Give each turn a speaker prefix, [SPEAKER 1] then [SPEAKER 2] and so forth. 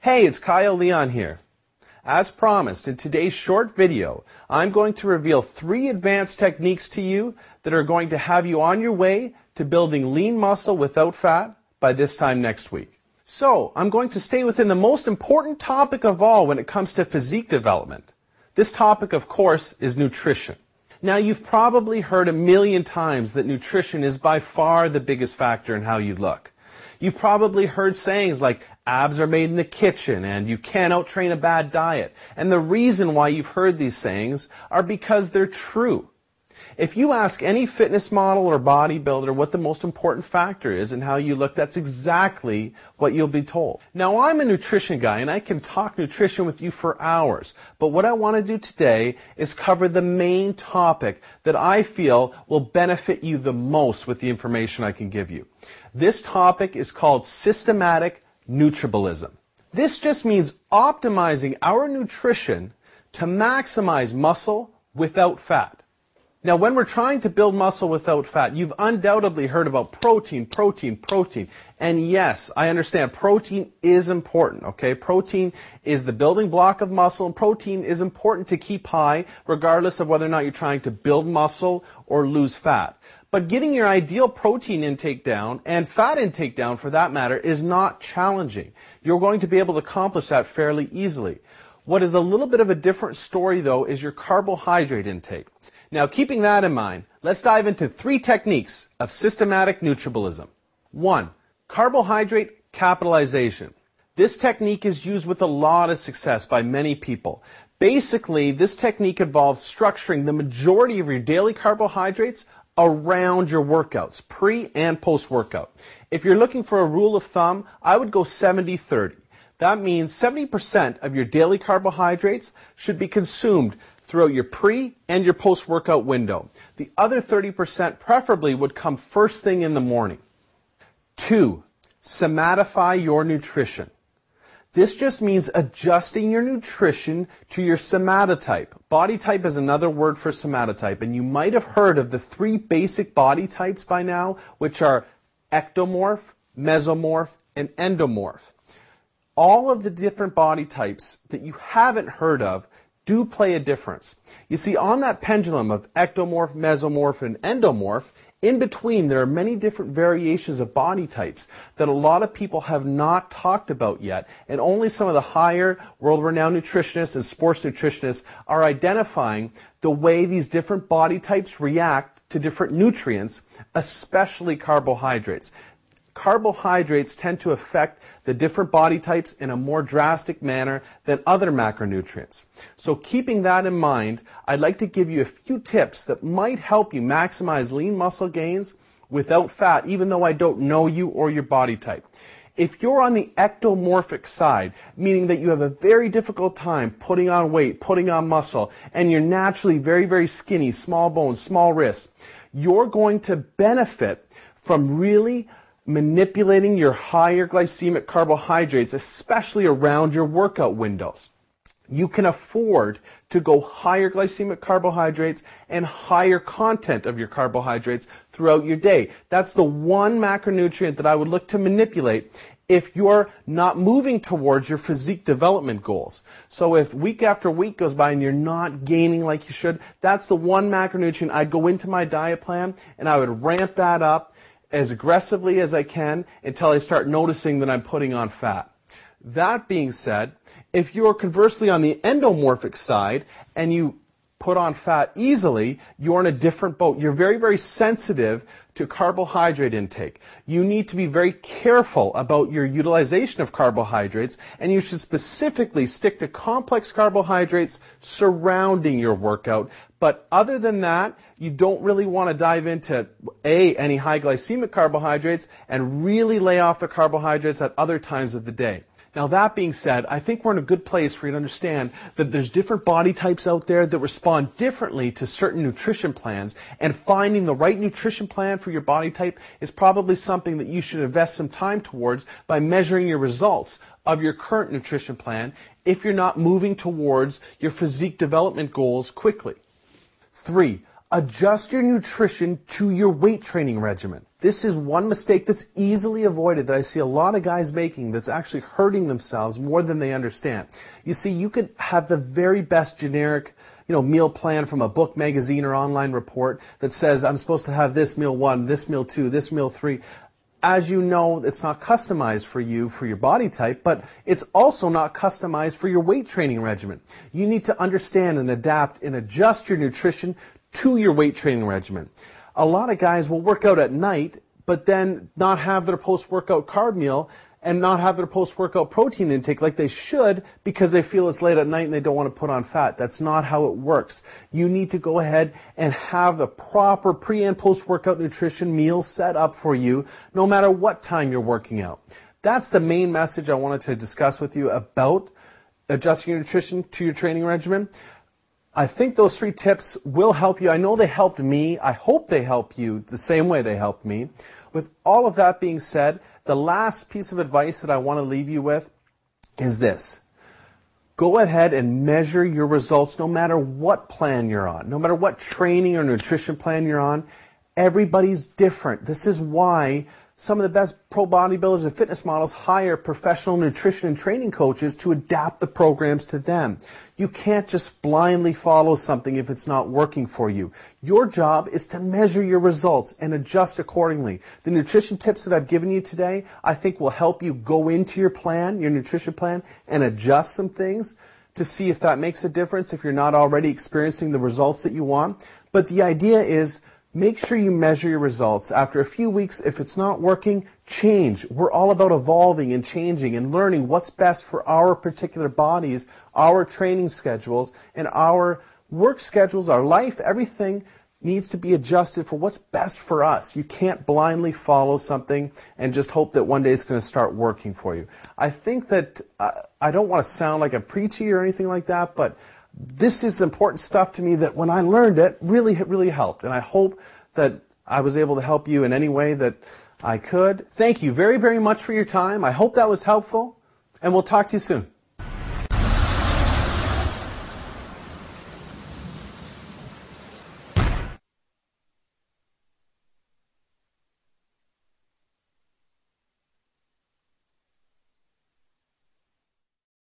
[SPEAKER 1] Hey, it's Kyle Leon here. As promised, in today's short video, I'm going to reveal 3 advanced techniques to you that are going to have you on your way to building lean muscle without fat by this time next week. So, I'm going to stay within the most important topic of all when it comes to physique development. This topic, of course, is nutrition. Now, you've probably heard a million times that nutrition is by far the biggest factor in how you look. You've probably heard sayings like, abs are made in the kitchen, and you can't out-train a bad diet. And the reason why you've heard these sayings are because they're true. If you ask any fitness model or bodybuilder what the most important factor is in how you look, that's exactly what you'll be told. Now, I'm a nutrition guy, and I can talk nutrition with you for hours. But what I want to do today is cover the main topic that I feel will benefit you the most with the information I can give you. This topic is called systematic nutritionism. This just means optimizing our nutrition to maximize muscle without fat. Now, when we're trying to build muscle without fat, you've undoubtedly heard about protein. And yes, I understand protein is important, okay? Protein is the building block of muscle, and protein is important to keep high regardless of whether or not you're trying to build muscle or lose fat. But getting your ideal protein intake down, and fat intake down for that matter, is not challenging. You're going to be able to accomplish that fairly easily. What is a little bit of a different story, though, is your carbohydrate intake. Now, keeping that in mind, let's dive into 3 techniques of systematic nutritionism. 1. Carbohydrate capitalization. This technique is used with a lot of success by many people. Basically, this technique involves structuring the majority of your daily carbohydrates around your workouts, pre and post-workout. If you're looking for a rule of thumb, I would go 70-30. That means 70% of your daily carbohydrates should be consumed throughout your pre and your post-workout window. The other 30% preferably would come first thing in the morning. 2. Somatify your nutrition. This just means adjusting your nutrition to your somatotype. Body type is another word for somatotype, and you might have heard of the 3 basic body types by now, which are ectomorph, mesomorph, and endomorph. All of the different body types that you haven't heard of do play a difference. You see, on that pendulum of ectomorph, mesomorph, and endomorph, in between there are many different variations of body types that a lot of people have not talked about yet, and only some of the higher world-renowned nutritionists and sports nutritionists are identifying the way these different body types react to different nutrients, especially carbohydrates. Carbohydrates tend to affect the different body types in a more drastic manner than other macronutrients. So keeping that in mind, I'd like to give you a few tips that might help you maximize lean muscle gains without fat, even though I don't know you or your body type. If you're on the ectomorphic side, meaning that you have a very difficult time putting on weight, putting on muscle, and you're naturally very, very skinny, small bones, small wrists, you're going to benefit from really manipulating your higher glycemic carbohydrates, especially around your workout windows. You can afford to go higher glycemic carbohydrates and higher content of your carbohydrates throughout your day. That's the one macronutrient that I would look to manipulate if you're not moving towards your physique development goals. So if week after week goes by and you're not gaining like you should, that's the one macronutrient I'd go into my diet plan and I would ramp that up as aggressively as I can until I start noticing that I'm putting on fat. That being said, if you're conversely on the endomorphic side and you put on fat easily, you're in a different boat. You're very, very sensitive to carbohydrate intake. You need to be very careful about your utilization of carbohydrates, and you should specifically stick to complex carbohydrates surrounding your workout. But other than that, you don't really want to dive into any high glycemic carbohydrates and really lay off the carbohydrates at other times of the day. Now, that being said, I think we're in a good place for you to understand that there's different body types out there that respond differently to certain nutrition plans, and finding the right nutrition plan for your body type is probably something that you should invest some time towards by measuring your results of your current nutrition plan if you're not moving towards your physique development goals quickly. 3. Adjust your nutrition to your weight training regimen. This is one mistake that's easily avoided that I see a lot of guys making that's actually hurting themselves more than they understand. You see, you could have the very best generic meal plan from a book, magazine, or online report that says I'm supposed to have this meal 1, this meal 2, this meal 3. As you know, it's not customized for you, for your body type, but it's also not customized for your weight training regimen. You need to understand and adapt and adjust your nutrition to your weight training regimen. A lot of guys will work out at night, but then not have their post-workout carb meal and not have their post-workout protein intake like they should because they feel it's late at night and they don't want to put on fat. That's not how it works. You need to go ahead and have a proper pre- and post-workout nutrition meal set up for you no matter what time you're working out. That's the main message I wanted to discuss with you about adjusting your nutrition to your training regimen. I think those 3 tips will help you. I know they helped me. I hope they help you the same way they helped me. With all of that being said, the last piece of advice that I want to leave you with is this. Go ahead and measure your results no matter what plan you're on, no matter what training or nutrition plan you're on. Everybody's different. This is why some of the best pro bodybuilders and fitness models hire professional nutrition and training coaches to adapt the programs to them. You can't just blindly follow something if it's not working for you. Your job is to measure your results and adjust accordingly. The nutrition tips that I've given you today, I think will help you go into your plan, your nutrition plan, and adjust some things to see if that makes a difference, if you're not already experiencing the results that you want. But the idea is, make sure you measure your results. After a few weeks, if it's not working, change. We're all about evolving and changing and learning what's best for our particular bodies, our training schedules, and our work schedules, our life. Everything needs to be adjusted for what's best for us. You can't blindly follow something and just hope that one day it's going to start working for you. I think that I don't want to sound like a preachy or anything like that, but this is important stuff to me that when I learned it, really helped. And I hope that I was able to help you in any way that I could. Thank you very, very much for your time. I hope that was helpful, and we'll talk to you soon.